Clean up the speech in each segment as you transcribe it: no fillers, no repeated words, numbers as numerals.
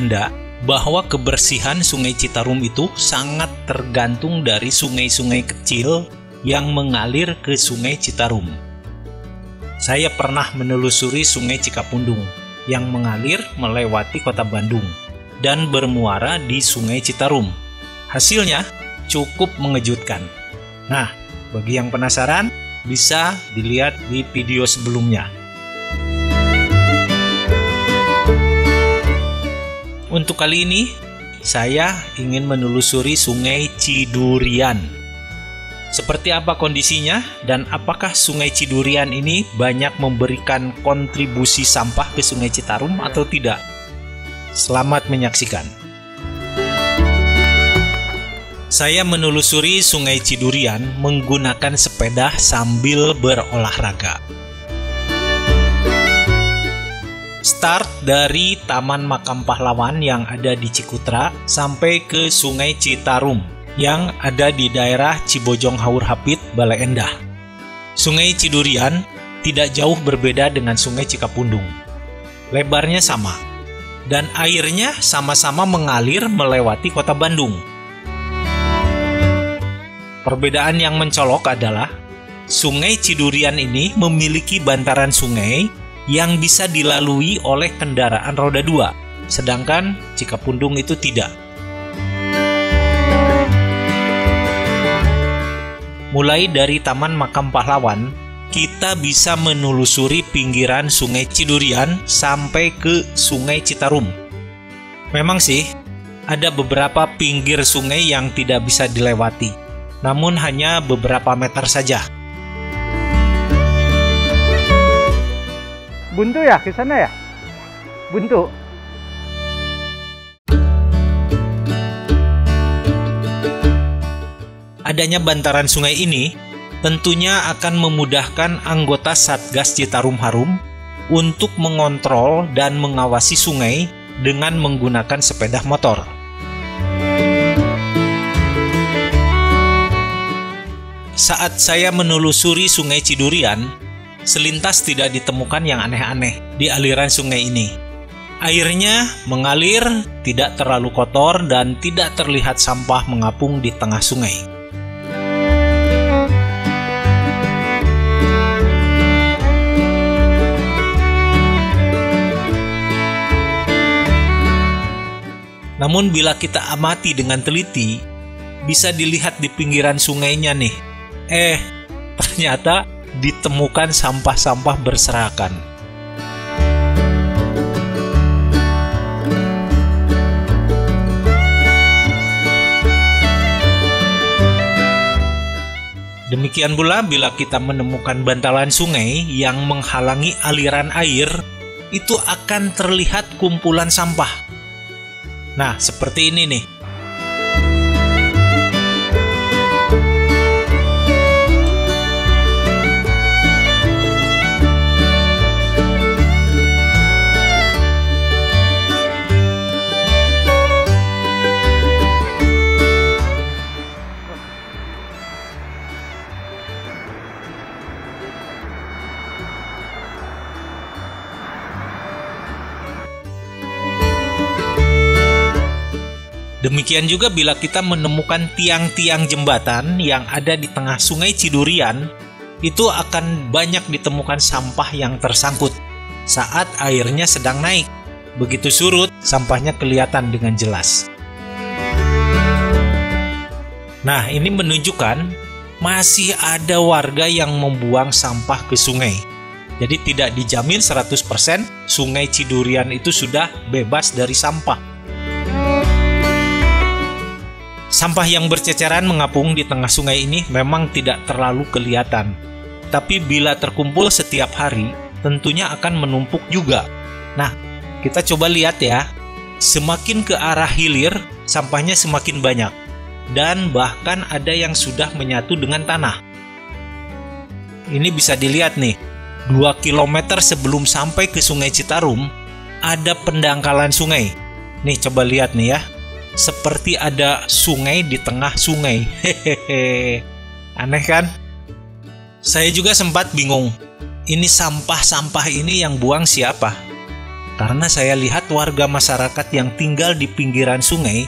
tanda bahwa kebersihan Sungai Citarum itu sangat tergantung dari sungai-sungai kecil yang mengalir ke Sungai Citarum. Saya pernah menelusuri Sungai Cikapundung yang mengalir melewati kota Bandung dan bermuara di Sungai Citarum. Hasilnya cukup mengejutkan. Nah, bagi yang penasaran, bisa dilihat di video sebelumnya. Untuk kali ini, saya ingin menelusuri Sungai Cidurian. Seperti apa kondisinya dan apakah Sungai Cidurian ini banyak memberikan kontribusi sampah ke Sungai Citarum atau tidak? Selamat menyaksikan. Saya menelusuri Sungai Cidurian menggunakan sepeda sambil berolahraga. Start dari Taman Makam Pahlawan yang ada di Cikutra sampai ke Sungai Citarum yang ada di daerah Cibojong Haur Hapit, Bale Endah. Sungai Cidurian tidak jauh berbeda dengan Sungai Cikapundung. Lebarnya sama, dan airnya sama-sama mengalir melewati kota Bandung. Perbedaan yang mencolok adalah Sungai Cidurian ini memiliki bantaran sungai yang bisa dilalui oleh kendaraan roda 2, sedangkan Cikapundung itu tidak. Mulai dari Taman Makam Pahlawan, kita bisa menelusuri pinggiran Sungai Cidurian sampai ke Sungai Citarum. Memang sih, ada beberapa pinggir sungai yang tidak bisa dilewati, namun hanya beberapa meter saja. Buntu ya ke sana ya? Buntu. Adanya bantaran sungai ini tentunya akan memudahkan anggota Satgas Citarum Harum untuk mengontrol dan mengawasi sungai dengan menggunakan sepeda motor. Saat saya menelusuri Sungai Cidurian, selintas tidak ditemukan yang aneh-aneh di aliran sungai ini. Airnya mengalir, tidak terlalu kotor, dan tidak terlihat sampah mengapung di tengah sungai. Namun bila kita amati dengan teliti, bisa dilihat di pinggiran sungainya nih. Ternyata ditemukan sampah-sampah berserakan. Demikian pula bila kita menemukan bantalan sungai yang menghalangi aliran air, itu akan terlihat kumpulan sampah. Nah, seperti ini nih. Demikian juga bila kita menemukan tiang-tiang jembatan yang ada di tengah Sungai Cidurian, itu akan banyak ditemukan sampah yang tersangkut saat airnya sedang naik. Begitu surut, sampahnya kelihatan dengan jelas. Nah, ini menunjukkan masih ada warga yang membuang sampah ke sungai. Jadi tidak dijamin 100% Sungai Cidurian itu sudah bebas dari sampah. Sampah yang berceceran mengapung di tengah sungai ini memang tidak terlalu kelihatan. Tapi bila terkumpul setiap hari, tentunya akan menumpuk juga. Nah, kita coba lihat ya. Semakin ke arah hilir, sampahnya semakin banyak. Dan bahkan ada yang sudah menyatu dengan tanah. Ini bisa dilihat nih. 2 km sebelum sampai ke Sungai Citarum, ada pendangkalan sungai. Nih, coba lihat nih ya. Seperti ada sungai di tengah sungai. Hehehe. Aneh kan? Saya juga sempat bingung. Ini sampah-sampah ini yang buang siapa? Karena saya lihat warga masyarakat yang tinggal di pinggiran sungai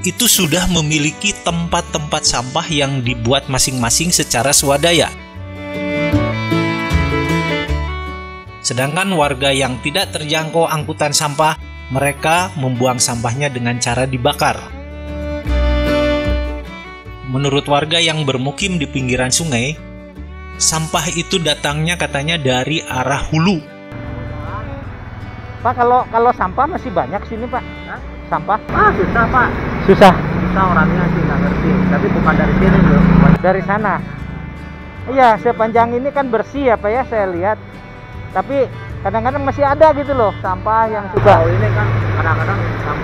itu sudah memiliki tempat-tempat sampah yang dibuat masing-masing secara swadaya. Sedangkan warga yang tidak terjangkau angkutan sampah, mereka membuang sampahnya dengan cara dibakar. Menurut warga yang bermukim di pinggiran sungai, sampah itu datangnya katanya dari arah hulu. Pak, kalau sampah masih banyak sini, Pak? Hah? Sampah? Susah, Pak. Susah. Susah orangnya sih nggak ngerti. Tapi bukan dari sini loh. Dari sana. Iya, sepanjang ini kan bersih ya, Pak ya, saya lihat. Tapi kadang-kadang masih ada gitu loh sampah yang sudah. Oh, ini kan kadang-kadang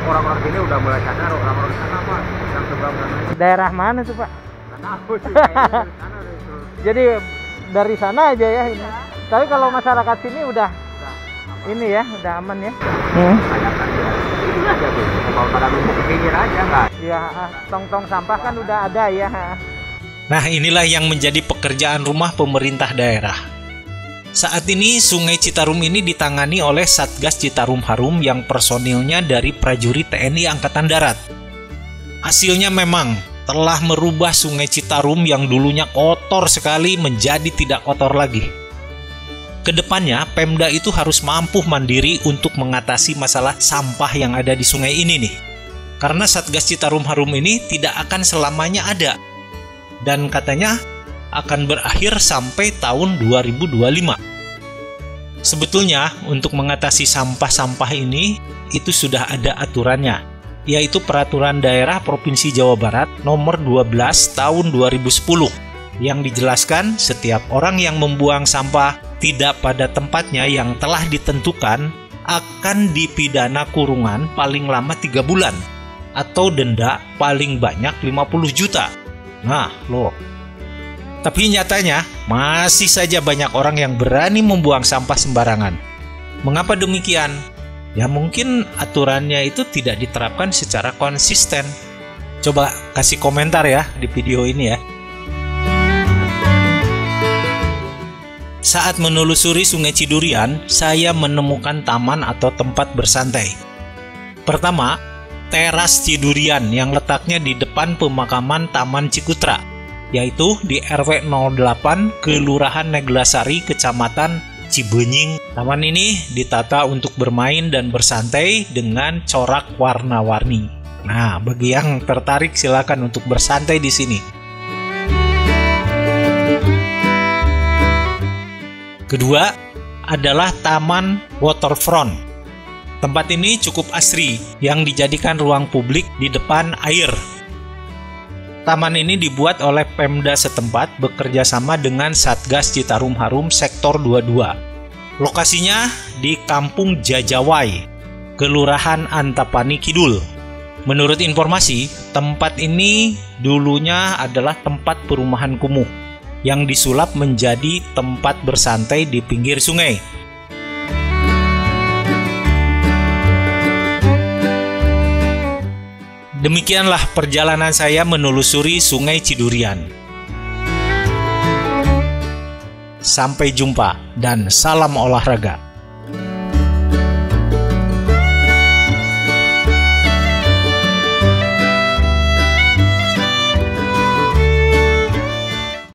orang-orang sini udah mulai sadar, orang-orang sana Pak, yang seberang sana. Daerah mana tuh, Pak? Sana aku sih dari sana itu. Jadi dari sana aja ya ini. Tapi kalau masyarakat sini udah ini ya, udah aman ya. Kayak kan ya. Ini aja tuh. Kalau pada numpuk ke pinggir aja nggak? Ya, tong-tong sampah kan udah ada ya. Nah, inilah yang menjadi pekerjaan rumah pemerintah daerah. Saat ini Sungai Citarum ini ditangani oleh Satgas Citarum Harum yang personilnya dari prajurit TNI Angkatan Darat. Hasilnya memang telah merubah Sungai Citarum yang dulunya kotor sekali menjadi tidak kotor lagi. Kedepannya, Pemda itu harus mampu mandiri untuk mengatasi masalah sampah yang ada di sungai ini nih. Karena Satgas Citarum Harum ini tidak akan selamanya ada. Dan katanya akan berakhir sampai tahun 2025. Sebetulnya untuk mengatasi sampah-sampah ini itu sudah ada aturannya, yaitu Peraturan Daerah Provinsi Jawa Barat nomor 12 tahun 2010 yang dijelaskan setiap orang yang membuang sampah tidak pada tempatnya yang telah ditentukan akan dipidana kurungan paling lama 3 bulan atau denda paling banyak 50 juta. Nah, loh. Tapi nyatanya, masih saja banyak orang yang berani membuang sampah sembarangan. Mengapa demikian? Ya mungkin aturannya itu tidak diterapkan secara konsisten. Coba kasih komentar ya di video ini ya. Saat menelusuri Sungai Cidurian, saya menemukan taman atau tempat bersantai. Pertama, teras Cidurian yang letaknya di depan pemakaman Taman Cikutra, yaitu di RW 08 Kelurahan Neglasari, Kecamatan Cibenying. Taman ini ditata untuk bermain dan bersantai dengan corak warna-warni. Nah, bagi yang tertarik silakan untuk bersantai di sini. Kedua adalah Taman Waterfront. Tempat ini cukup asri yang dijadikan ruang publik di depan air. Taman ini dibuat oleh Pemda setempat bekerja sama dengan Satgas Citarum Harum Sektor 22. Lokasinya di Kampung Jajawai, Kelurahan Antapani Kidul. Menurut informasi, tempat ini dulunya adalah tempat perumahan kumuh yang disulap menjadi tempat bersantai di pinggir sungai. Demikianlah perjalanan saya menelusuri Sungai Cidurian. Sampai jumpa dan salam olahraga.